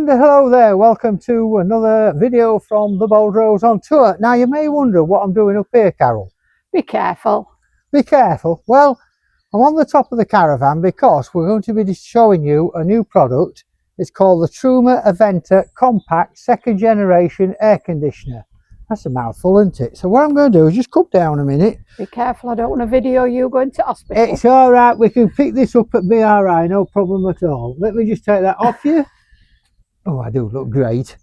And hello there, welcome to another video from the Boldero on tour. Now you may wonder what I'm doing up here, Carol. Be careful. Be careful. Well, I'm on the top of the caravan because we're going to be showing you a new product. It's called the Truma Aventa Compact second generation air conditioner. That's a mouthful, isn't it? So what I'm going to do is just come down a minute. Be careful, I don't want to video you going to hospital. It's all right, we can pick this up at BRI, no problem at all. Let me just take that off you. Oh, I do look great.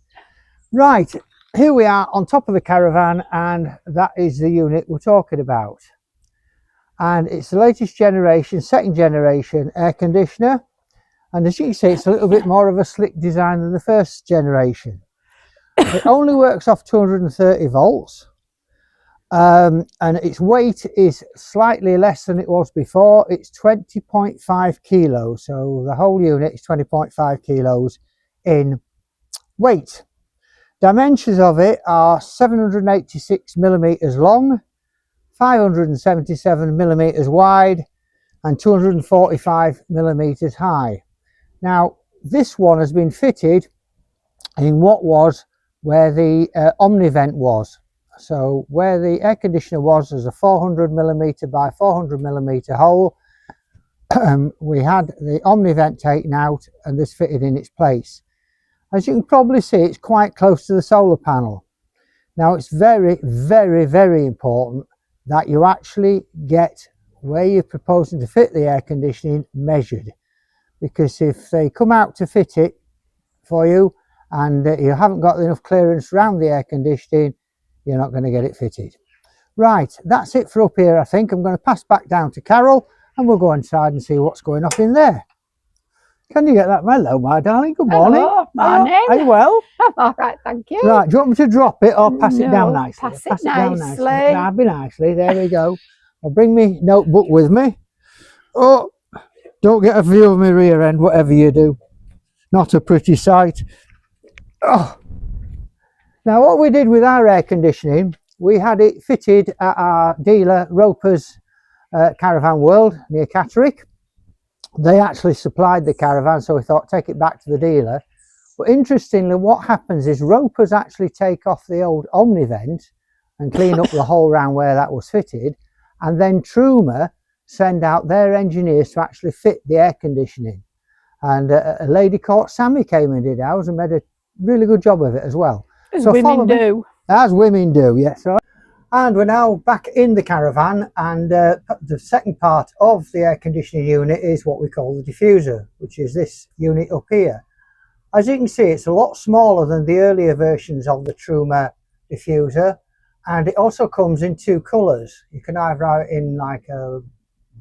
Right, here we are on top of the caravan, and that is the unit we're talking about. And it's the latest generation, second generation air conditioner. And as you can see, it's a little bit more of a slick design than the first generation. It only works off 230 volts. And its weight is slightly less than it was before. It's 20.5 kilos. So the whole unit is 20.5 kilos in weight. Dimensions of it are 786 millimeters long, 577 millimeters wide, and 245 millimeters high. Now this one has been fitted in what was where the omnivent was. So where the air conditioner was, there's a 400 millimeter by 400 millimeter hole. We had the omnivent taken out and this fitted in its place. As you can probably see, it's quite close to the solar panel. Now it's very, very, very important that you actually get where you're proposing to fit the air conditioning measured, because if they come out to fit it for you and you haven't got enough clearance around the air conditioning, you're not going to get it fitted. Right, that's it for up here. I think I'm going to pass back down to Carol and we'll go inside and see what's going on in there. Can you get that? Hello, my darling. Good morning. Hello, morning. Are you well? I'm all right, thank you. Right, do you want me to drop it or pass it down nicely? Pass it nicely. Down nicely. That'd be nicely. There we go. I'll bring my notebook with me. Oh, don't get a view of my rear end, whatever you do. Not a pretty sight. Oh. Now, what we did with our air conditioning, we had it fitted at our dealer, Roper's Caravan World, near Catterick. They actually supplied the caravan, so we thought take it back to the dealer. But interestingly, what happens is Roper's actually take off the old omnivent and clean up the hole around where that was fitted, and then Truma send out their engineers to actually fit the air conditioning. And a lady called Sammy came and did ours and made a really good job of it as well. As women do. As women do, yes. And we're now back in the caravan, and the second part of the air conditioning unit is what we call the diffuser, which is this unit up here. As you can see, it's a lot smaller than the earlier versions of the Truma diffuser, and it also comes in two colours. You can either have it in like a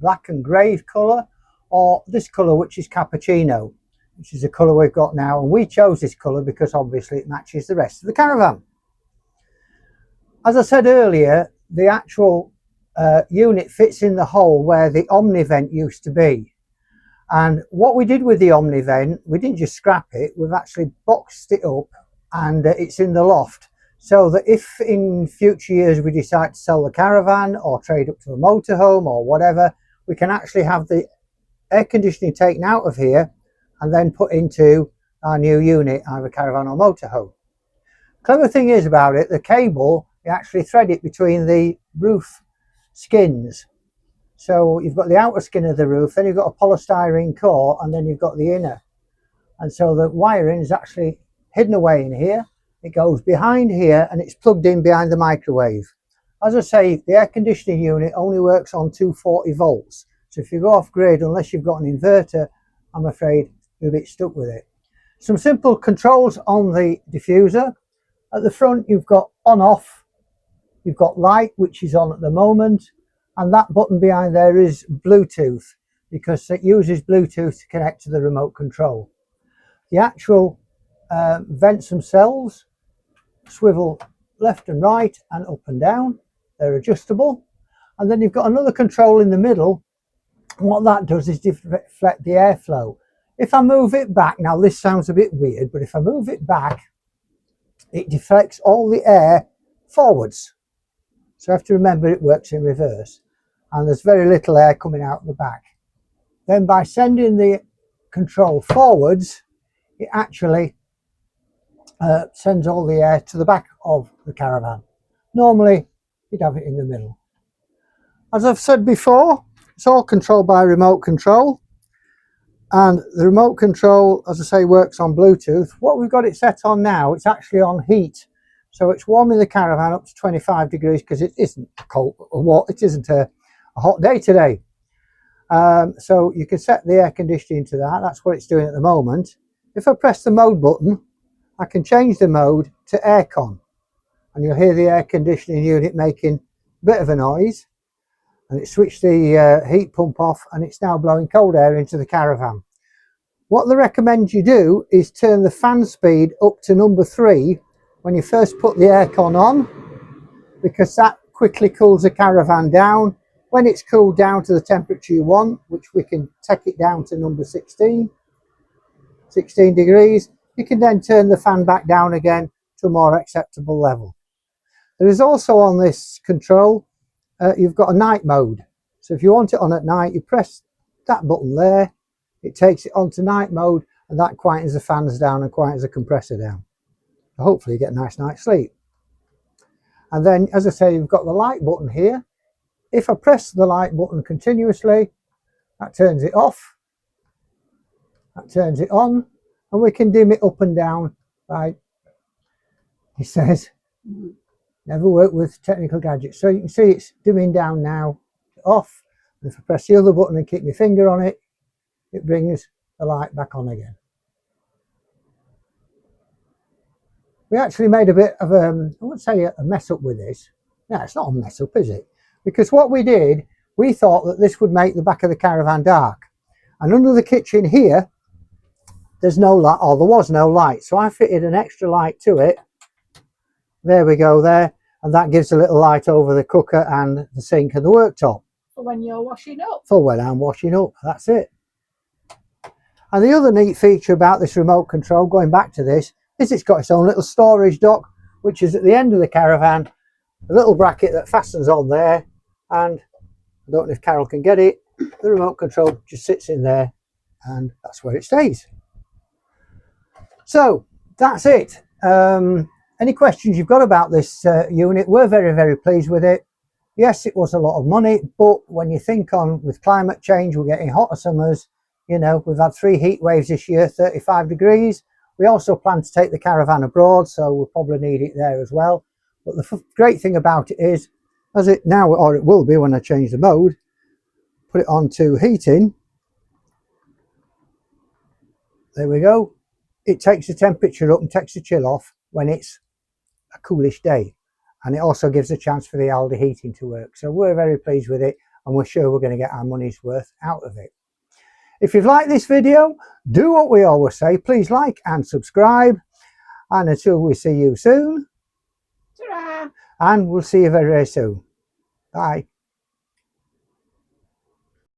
black and grey colour, or this colour, which is cappuccino, which is the colour we've got now. And we chose this colour because obviously it matches the rest of the caravan. As I said earlier, the actual unit fits in the hole where the omnivent used to be. And what we did with the omnivent, we didn't just scrap it, we've actually boxed it up, and it's in the loft. So that if in future years we decide to sell the caravan or trade up to a motorhome or whatever, we can actually have the air conditioning taken out of here and then put into our new unit, either caravan or motorhome. Clever thing is about it, the cable, you actually thread it between the roof skins. So you've got the outer skin of the roof, then you've got a polystyrene core, and then you've got the inner. And so the wiring is actually hidden away in here. It goes behind here and it's plugged in behind the microwave. As I say, the air conditioning unit only works on 240 volts. So if you go off grid, unless you've got an inverter, I'm afraid you're a bit stuck with it. Some simple controls on the diffuser. At the front, you've got on off. You've got light, which is on at the moment, and that button behind there is Bluetooth, because it uses Bluetooth to connect to the remote control. The actual vents themselves swivel left and right and up and down. They're adjustable. And then you've got another control in the middle. And what that does is deflect the airflow. If I move it back, now this sounds a bit weird, but if I move it back, it deflects all the air forwards. So I have to remember it works in reverse, and there's very little air coming out the back. Then by sending the control forwards, it actually sends all the air to the back of the caravan. Normally you'd have it in the middle. As I've said before, it's all controlled by remote control, and the remote control, as I say, works on Bluetooth. What we've got it set on now, it's actually on heat, so it's warming the caravan up to 25 degrees because it isn't cold or it isn't a hot day today. So you can set the air conditioning to that. That's what it's doing at the moment. If I press the mode button, I can change the mode to aircon, and you'll hear the air conditioning unit making a bit of a noise. And it switched the heat pump off, and it's now blowing cold air into the caravan. What they recommend you do is turn the fan speed up to number 3 when you first put the aircon on, because that quickly cools the caravan down. When it's cooled down to the temperature you want, which we can take it down to number 16 degrees, you can then turn the fan back down again to a more acceptable level. There is also on this control, you've got a night mode. So if you want it on at night, you press that button there, it takes it onto night mode, and that quietens the fans down and quietens the compressor down. So hopefully you get a nice night's sleep. And then, as I say, you've got the light button here. If I press the light button continuously, that turns it off, that turns it on, and we can dim it up and down by, he says, never work with technical gadgets. So you can see it's dimming down now, off. And if I press the other button and keep my finger on it, it brings the light back on again. We actually made a bit of I wouldn't say a mess up with this. No, it's not a mess up, is it? Because what we did, we thought that this would make the back of the caravan dark. And under the kitchen here, there's no light, or there was no light. So I fitted an extra light to it. There we go there. And that gives a little light over the cooker and the sink and the worktop. For when you're washing up. For when I'm washing up, that's it. And the other neat feature about this remote control, going back to this, is it's got its own little storage dock, which is at the end of the caravan, a little bracket that fastens on there, and I don't know if Carol can get it, the remote control just sits in there, and that's where it stays. So that's it. Any questions you've got about this unit? We're very, very pleased with it. Yes, it was a lot of money, but when you think on with climate change, we're getting hotter summers. You know, we've had 3 heat waves this year, 35 degrees. We also plan to take the caravan abroad, so we'll probably need it there as well. But the great thing about it is, as it now, or it will be when I change the mode, put it on to heating. There we go. It takes the temperature up and takes the chill off when it's a coolish day. And it also gives a chance for the Aldi heating to work. So we're very pleased with it, and we're sure we're going to get our money's worth out of it. If you've liked this video, do what we always say. Please like and subscribe. And until we see you soon, Ta-ra! and we'll see you very, very soon. Bye.